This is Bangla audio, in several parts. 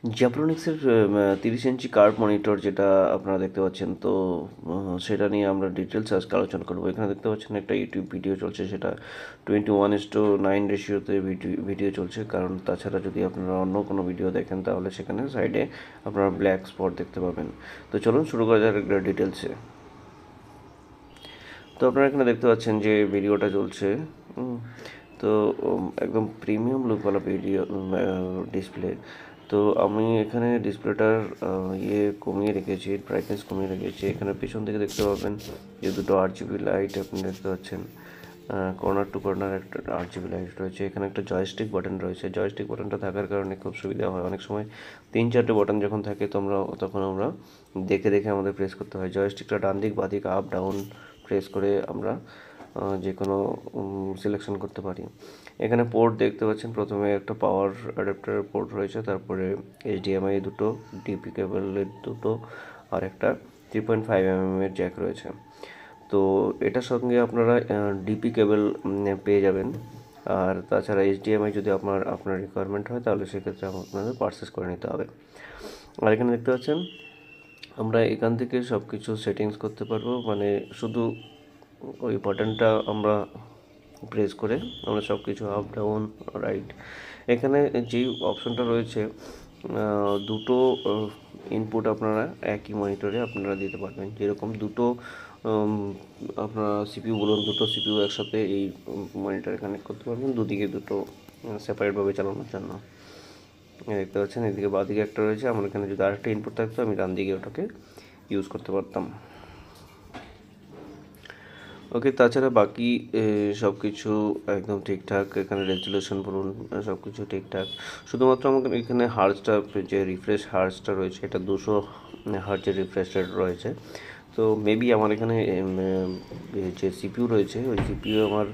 জাব্রোনিক্সের 30 ইঞ্চি কার্ভ মনিটর যেটা আপনারা দেখতে পাচ্ছেন, তো সেটা নিয়ে আমরা ডিটেলস আজকে আলোচনা করবো। এখানে দেখতে পাচ্ছেন একটা ইউটিউব ভিডিও চলছে, সেটা 21:9 রেশিওতে ভিডিও চলছে। কারণ তাছাড়া যদি আপনারা অন্য কোনো ভিডিও দেখেন তাহলে সেখানে সাইডে আপনারা ব্ল্যাক স্পট দেখতে পাবেন। তো চলুন শুরু করা যাক ডিটেলসে। তো আপনারা এখানে দেখতে পাচ্ছেন যে ভিডিওটা চলছে। তো একদম প্রিমিয়াম লুকওয়ালা ভিডিও ডিসপ্লে। তো আমি এখানে ডিসপ্লেটার কমিয়ে রেখেছি, ব্রাইটনেস কমিয়ে রেখেছি। এখানে পিছন থেকে দেখতে পাবেন যে দুটো RGB লাইট আপনি দেখতে পাচ্ছেন। কর্নার টু কর্নার একটা RGB লাইট রয়েছে। এখানে একটা জয়স্টিক বাটন রয়েছে। জয়স্টিক বাটনটা থাকার কারণে খুব সুবিধা হয়। অনেক সময় 3-4টে বাটন যখন থাকে তখন আমরা দেখে দেখে আমাদের প্রেস করতে হয়। জয়স্টিকটা ডান দিক বাঁ দিক আপ ডাউন প্রেস করে আমরা যে কোনো সিলেকশন করতে পারি। এখানে পোর্ট দেখতে পাচ্ছেন, প্রথমে একটা পাওয়ার অ্যাডাপ্টারের পোর্ট রয়েছে, তারপরে HDMI দুটো, ডিপি কেবলের দুটো, আর একটা 3.5 mm এর জ্যাক রয়েছে। তো এটার সঙ্গে আপনারা ডিপি কেবল পেয়ে যাবেন। আর তাছাড়া HDMI যদি আপনার রিকোয়ারমেন্ট হয় তাহলে সেক্ষেত্রে আপনাদের পারচেস করে নিতে হবে। আর এখানে দেখতে পাচ্ছেন আমরা এখান থেকে সব কিছু সেটিংস করতে পারবো, মানে শুধু ওই বাটনটা আমরা প্রেস করে আমরা সব কিছু আপ ডাউন রাইট। এখানে যেই অপশনটা রয়েছে, দুটো ইনপুট আপনারা একই মনিটরে আপনারা দিতে পারবেন। যেরকম দুটো আপনারা সিপিইউ বলুন, দুটো সিপিইউ একসাথে এই মনিটরে কানেক্ট করতে পারবেন, দুদিকে দুটো সেপারেটভাবে চালানোর জন্য। দেখতে পাচ্ছেন এদিকে বাঁ দিকে একটা রয়েছে। আমার এখানে যদি আরেকটা ইনপুট থাকতো আমি ডান দিকে ওটাকে ইউজ করতে পারতাম। ওকে, তাছাড়া বাকি সব কিছু একদম ঠিকঠাক। এখানে রেজুলেশন বলুন সব কিছু ঠিকঠাক। শুধুমাত্র আমাকে এখানে হার্জটা, যে রিফ্রেশ হার্জটা রয়েছে, এটা 200 হার্জের রিফ্রেশ রেট রয়েছে। তো মেবি আমার এখানে যে সিপিইউ রয়েছে ওই সিপিইউ আমার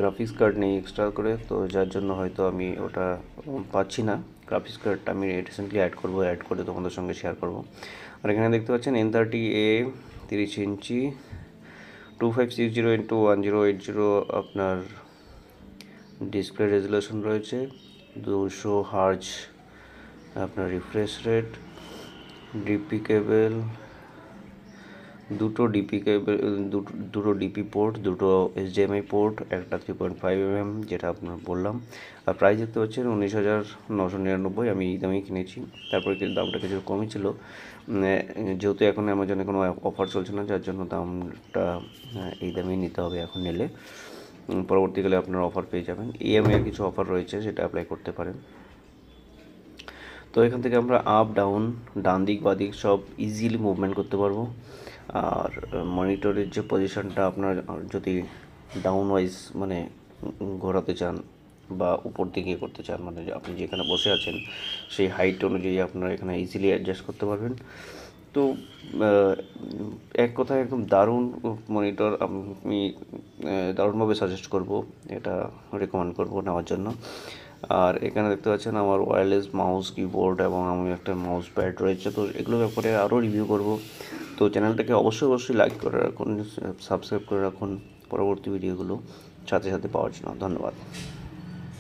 গ্রাফিক্স কার্ড নেই এক্সট্রা করে, তো যার জন্য হয়তো আমি ওটা পাচ্ছি না। গ্রাফিক্স কার্ডটা আমি রিসেন্টলি অ্যাড করে তোমাদের সঙ্গে শেয়ার করব। আর এখানে দেখতে পাচ্ছেন N30A 30 ইঞ্চি 2560x1080 আপনার ডিসপ্লে রেজুলেশন রয়েছে, 200 হার্জ আপনার রিফ্রেশ রেট, ডিপি কেবল, দুটো ডিপি পোর্ট, দুটো HDMI পোর্ট, একটা 3.5 mm যেটা আপনার বললাম। আর প্রাইস দেখতে পাচ্ছেন 19,999। আমি এই দামেই কিনেছি। তারপরে কিন্তু দামটা কিছু কমই ছিল, যেহেতু এখন অ্যামাজনে কোনো অফার চলছে না, যার জন্য দামটা এই দামেই নিতে হবে এখন নিলে। পরবর্তীকালে আপনারা অফার পেয়ে যাবেন। EMI এর কিছু অফার রয়েছে, সেটা অ্যাপ্লাই করতে পারেন। তো এখান থেকে আমরা আপ ডাউন, ডান দিক বাঁ দিক সব ইজিলি মুভমেন্ট করতে পারবো। আর মনিটরের যে পজিশনটা আপনার যদি ডাউন ওয়াইজ মানে ঘোরাতে চান বা উপর দিকে করতে চান, মানে আপনি যেখানে বসে আছেন সেই হাইট অনুযায়ী আপনারা এখানে ইজিলি অ্যাডজাস্ট করতে পারবেন। তো এক কথায় একদম দারুণ মনিটর। আমি দারুণভাবে সাজেস্ট করব, এটা রেকমেন্ড করব নেওয়ার জন্য। আর এখানে দেখতে পাচ্ছেন আমার ওয়্যারলেস মাউস, কিবোর্ড এবং আমি একটা মাউস প্যাড রয়েছে। তো এগুলো ব্যাপারে আরও রিভিউ করব। তো চ্যানেলটাকে অবশ্যই লাইক করে রাখুন, সাবস্ক্রাইব করে রাখুন পরবর্তী ভিডিওগুলো সাথে সাথে পাওয়ার জন্য। ধন্যবাদ।